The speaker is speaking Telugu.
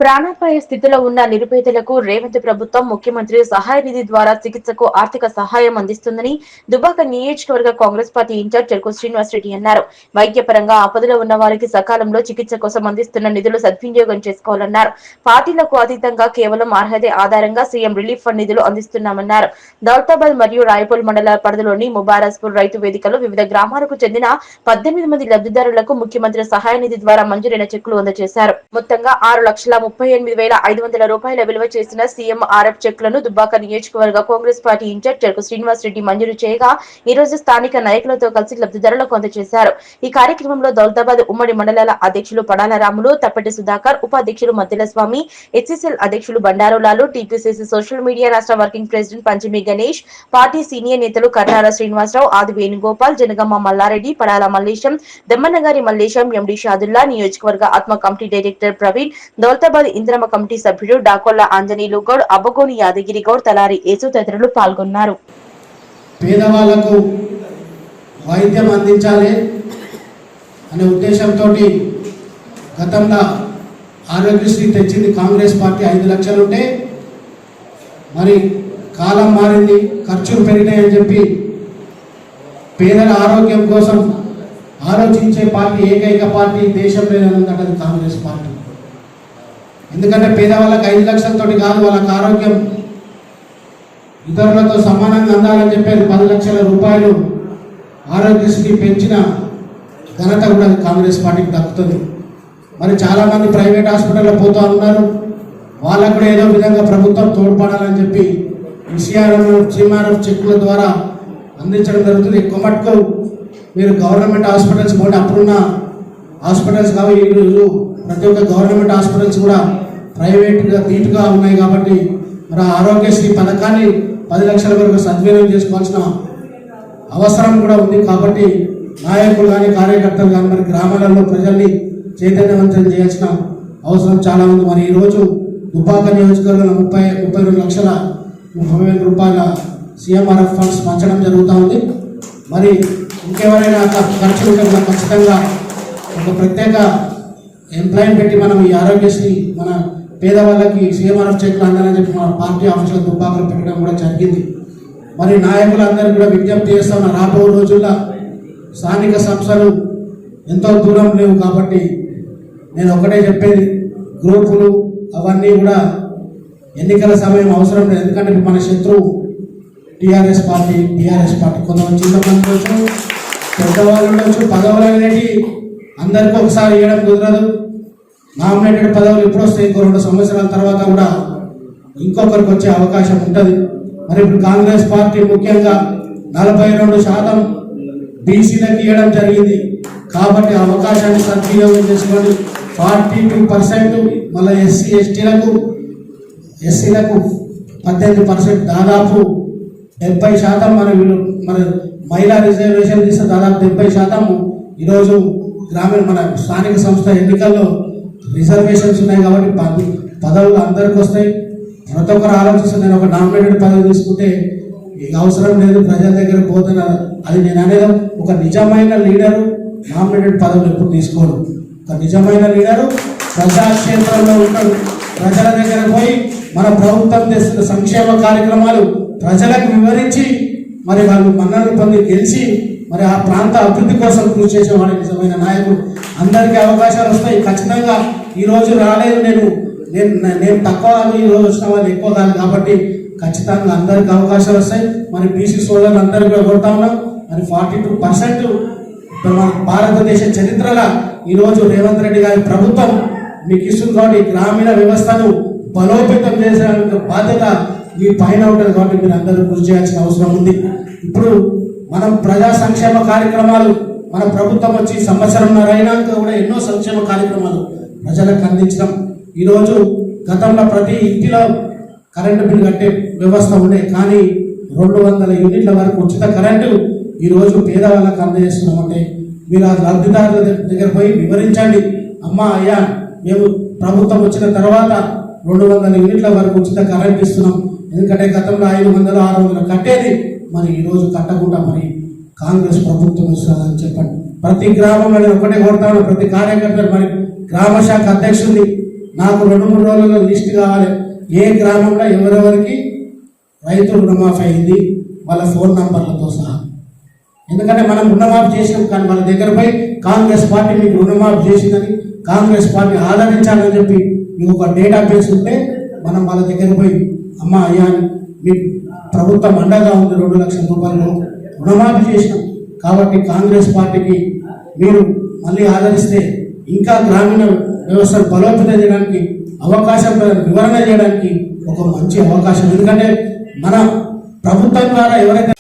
ప్రాణాపాయ స్థితిలో ఉన్న నిరుపేదలకు రేవంత్ ప్రభుత్వం ముఖ్యమంత్రి సహాయ నిధి ద్వారా చికిత్సకు ఆర్థిక సహాయం అందిస్తుందని దుబ్బాక నియోజకవర్గ కాంగ్రెస్ పార్టీ ఇన్ఛార్జ్ చెరుకు శ్రీనివాసరెడ్డి అన్నారు. వైద్యపరంగా ఆపదలో ఉన్న వారికి సకాలంలో చికిత్స కోసం అందిస్తున్న నిధులు సద్వినియోగం చేసుకోవాలన్నారు. పార్టీలకు అతీతంగా కేవలం అర్హత ఆధారంగా సీఎం రిలీఫ్ ఫండ్ నిధులు అందిస్తున్నామన్నారు. దౌలతాబాద్ మరియు రాయపూల్ మండల పరిధిలోని ముబారస్పూర్ రైతు వేదికలో వివిధ గ్రామాలకు చెందిన 18 మంది లబ్ధిదారులకు ముఖ్యమంత్రి సహాయ నిధి ద్వారా మంజూరైన చెక్కులు అందజేశారు. మొత్తంగా 6,38,500 రూపాయల విలువ చేసిన సీఎంఆర్ఎఫ్ చెక్కులను దుబ్బాక నియోజకవర్గ కాంగ్రెస్ పార్టీ ఇన్ఛార్జ్ చెరుకు శ్రీనివాసరెడ్డి మంజూరు చేయగా ఈ రోజు స్థానిక నాయకులతో కలిసి లబ్ధిదారులకు అందజేశారు. ఈ కార్యక్రమంలో దౌలతాబాద్ ఉమ్మడి మండలాల అధ్యక్షులు పడాల రాములు, తప్పటి సుధాకర్, ఉపాధ్యక్షులు మద్దెల స్వామి, హెచ్సిఎల్ అధ్యక్షులు బండారులాలు, టీపీసీసీ సోషల్ మీడియా రాష్ట్ర వర్కింగ్ ప్రెసిడెంట్ పంచమి గణేష్, పార్టీ సీనియర్ నేతలు కర్నాల శ్రీనివాసరావు, ఆది వేణుగోపాల్, జనగమ్మ మల్లారెడ్డి, పడాల మల్లేశం, దమ్మన్నగారి మల్లేశం, ఎండి షాదుల్లా, నియోజకవర్గ ఆత్మ కమిటీ డైరెక్టర్ ప్రవీణ్, దౌలతాబాద్ ఇంద్రమ కమిటీ సభ్యుడు డాకొల్ల ఆంజనేయులు గౌడ్, అబ్బగోని యాదగిరి గౌడ్, తలారి యేసు తదితరులు పాల్గొన్నారు. పేదవాళ్లకు వైద్యం అందించాలి అనే ఉద్దేశంతో గతంలో ఆరోగ్యశ్రీ తెచ్చింది కాంగ్రెస్ పార్టీ. 5 లక్షలు ఉంటే మరి కాలం మారింది, ఖర్చులు పెరిగినాయని చెప్పి పేదల ఆరోగ్యం కోసం ఆలోచించే పార్టీ ఏకైక పార్టీ దేశంలో ఉందంటే అది కాంగ్రెస్ పార్టీ. ఎందుకంటే పేదవాళ్ళకి 5 లక్షలతో కాదు, వాళ్ళకి ఆరోగ్యం ఇతరులతో సమానంగా అందాలని చెప్పేది 10 లక్షల రూపాయలు ఆరోగ్యశ్రీ పెంచిన ఘనత కూడా కాంగ్రెస్ పార్టీకి దక్కుతుంది. మరి చాలామంది ప్రైవేట్ హాస్పిటల్లో పోతూ ఉన్నారు, వాళ్ళకు కూడా ఏదో విధంగా ప్రభుత్వం తోడ్పడాలని చెప్పి సీఎంఆర్ఎఫ్ చెక్కుల ద్వారా అందించడం జరుగుతుంది. ఎక్కువ మటుకు మీరు గవర్నమెంట్ హాస్పిటల్స్ పోటీ అప్పుడున్న హాస్పిటల్స్ కావు, ఈరోజు ప్రతి ఒక్క గవర్నమెంట్ హాస్పిటల్స్ కూడా ప్రైవేట్గా నీట్గా ఉన్నాయి. కాబట్టి మరి ఆరోగ్యశ్రీ పథకాన్ని 10 లక్షల వరకు సద్వినియోగం చేసుకోవాల్సిన అవసరం కూడా ఉంది. కాబట్టి నాయకులు కానీ కార్యకర్తలు కానీ మరి గ్రామాలలో ప్రజల్ని చైతన్యవంతం చేయాల్సిన అవసరం చాలా ఉంది. మరి ఈరోజు దుబ్బాక నియోజకవర్గంలో 32 లక్షల 30,000 రూపాయల సీఎంఆర్ఎఫ్ ఫండ్స్ పంచడం జరుగుతూ ఉంది. మరి ఇంకెవరైనా ఖర్చు ఉంటే కూడా ఖచ్చితంగా ఒక ప్రత్యేక ఎంప్లాయీని పెట్టి మనం ఈ ఆరోగ్యశ్రీ మన పేదవాళ్ళకి సీఎంఆర్ఎఫ్ చెక్కులు అందాలని చెప్పి మన పార్టీ ఆఫీసులో దుబ్బాకలు పెట్టడం కూడా జరిగింది. మరి నాయకులందరూ కూడా విజ్ఞప్తి చేస్తాం, రాబో రోజుల్లో స్థానిక సంస్థలు ఎంతో దూరం లేవు. కాబట్టి నేను ఒకటే చెప్పేది, గ్రూపులు అవన్నీ కూడా ఎన్నికల సమయం అవసరం లేదు. ఎందుకంటే మన శత్రువు టీఆర్ఎస్ పార్టీ, బీఆర్ఎస్ పార్టీ. కొంతమంది చిన్నమంది ఉండొచ్చు, పెద్దవాళ్ళు ఉండొచ్చు. పదవులు అనేవి అందరికీ ఒకసారి ఇవ్వడం కుదరదు. నామినేటెడ్ పదవులు ఎప్పుడు వస్తాయి, ఇంకో 2 సంవత్సరాల తర్వాత కూడా ఇంకొకరికి వచ్చే అవకాశం ఉంటుంది. మరి ఇప్పుడు కాంగ్రెస్ పార్టీ ముఖ్యంగా 42% బీసీలకు ఇవ్వడం జరిగింది. కాబట్టి ఆ అవకాశాన్ని సద్వినియోగం చేసుకోండి. 42% మళ్ళీ ఎస్సీలకు 18%, దాదాపు 70% మన మహిళా రిజర్వేషన్ తీస్తే దాదాపు 70% ఈరోజు గ్రామీణ మన స్థానిక సంస్థ ఎన్నికల్లో రిజర్వేషన్స్ ఉన్నాయి. కాబట్టి పదవులు అందరికీ వస్తాయి. ప్రతి ఒక్కరు ఆలోచిస్తారు, నేను ఒక నామినేటెడ్ పదవి తీసుకుంటే అవసరం లేదు, ప్రజల దగ్గర పోతున్నా. అది నేను అనేది ఒక నిజమైన లీడరు నామినేటెడ్ పదవులు ఎప్పుడు తీసుకోడు. ఒక నిజమైన లీడరు ప్రజాక్షేత్రంలో ఉంటాడు, ప్రజల దగ్గర పోయి మన ప్రభుత్వం చేస్తున్న సంక్షేమ కార్యక్రమాలు ప్రజలకు వివరించి మరి వాళ్ళు మన్ననలు పొంది గెలిచి మరి ఆ ప్రాంత అభివృద్ధి కోసం కృషి చేసేవాడు నిజమైన నాయకుడు. అందరికీ అవకాశాలు వస్తాయి. ఖచ్చితంగా ఈరోజు రాలేదు, నేను తక్కువ, ఈరోజు వచ్చిన వాళ్ళు ఎక్కువ కాదు. కాబట్టి ఖచ్చితంగా అందరికీ అవకాశాలు వస్తాయి. మరి బీసీ సోదరులు అందరికీ కూడా కొడతా ఉన్నాం. మరి 42% మన భారతదేశ చరిత్రగా ఈరోజు రేవంత్ రెడ్డి గారి ప్రభుత్వం మీకు ఇస్తుంది. కాబట్టి గ్రామీణ వ్యవస్థను బలోపేతం చేసే బాధ్యత మీ పైన ఉంటుంది. కాబట్టి మీరు అందరూ కృషి చేయాల్సిన అవసరం ఉంది. ఇప్పుడు మనం ప్రజా సంక్షేమ కార్యక్రమాలు మన ప్రభుత్వం వచ్చి సంవత్సరంన్నర అయినాక కూడా ఎన్నో సంక్షేమ కార్యక్రమాలు ప్రజలకు అందించడం. ఈరోజు గతంలో ప్రతి ఇంటిలో కరెంటు బిల్లు కట్టే వ్యవస్థ ఉండే, కానీ 200 యూనిట్ల వరకు ఉచిత కరెంటు ఈరోజు పేదవాళ్ళకు అందజేస్తున్నామంటే మీరు ఆ లబ్ధిదారుల దగ్గర పోయి వివరించండి. అమ్మా అయ్యా, మేము ప్రభుత్వం వచ్చిన తర్వాత 200 యూనిట్ల వరకు ఉచిత కరెంట్ ఇస్తున్నాం. ఎందుకంటే గతంలో 500, 600 కట్టేది, మరి ఈరోజు కట్టకుండా మరి కాంగ్రెస్ ప్రభుత్వం ఇస్తుందని చెప్పండి. ప్రతి గ్రామంలో ఒకటే కొడతాను, ప్రతి కార్యకర్త మరి గ్రామ శాఖ అధ్యక్షుడిని నాకు 2-3 రోజుల్లో లిస్ట్ కావాలి, ఏ గ్రామంలో ఎవరెవరికి రైతు రుణమాఫీ అయింది వాళ్ళ ఫోన్ నంబర్లతో సహా. ఎందుకంటే మనం రుణమాఫీ చేసినాం, కానీ వాళ్ళ దగ్గర పోయి కాంగ్రెస్ పార్టీ మీకు రుణమాఫీ చేసిందని, కాంగ్రెస్ పార్టీ ఆదరించాలని చెప్పి మీకు ఒక డేటాబేస్ ఉంటే మనం వాళ్ళ దగ్గర పోయి అమ్మ అయ్యా మీ ప్రభుత్వం అండగా ఉంది, 2 లక్షల రూపాయలు రుణమాఫీ చేసినాం కాబట్టి కాంగ్రెస్ పార్టీకి మీరు మళ్ళీ ఆదరిస్తే ఇంకా గ్రామీణ వ్యవస్థను బలోపేతం చేయడానికి అవకాశం, వివరణ చేయడానికి ఒక మంచి అవకాశం. ఎందుకంటే మన ప్రభుత్వం ద్వారా ఎవరైతే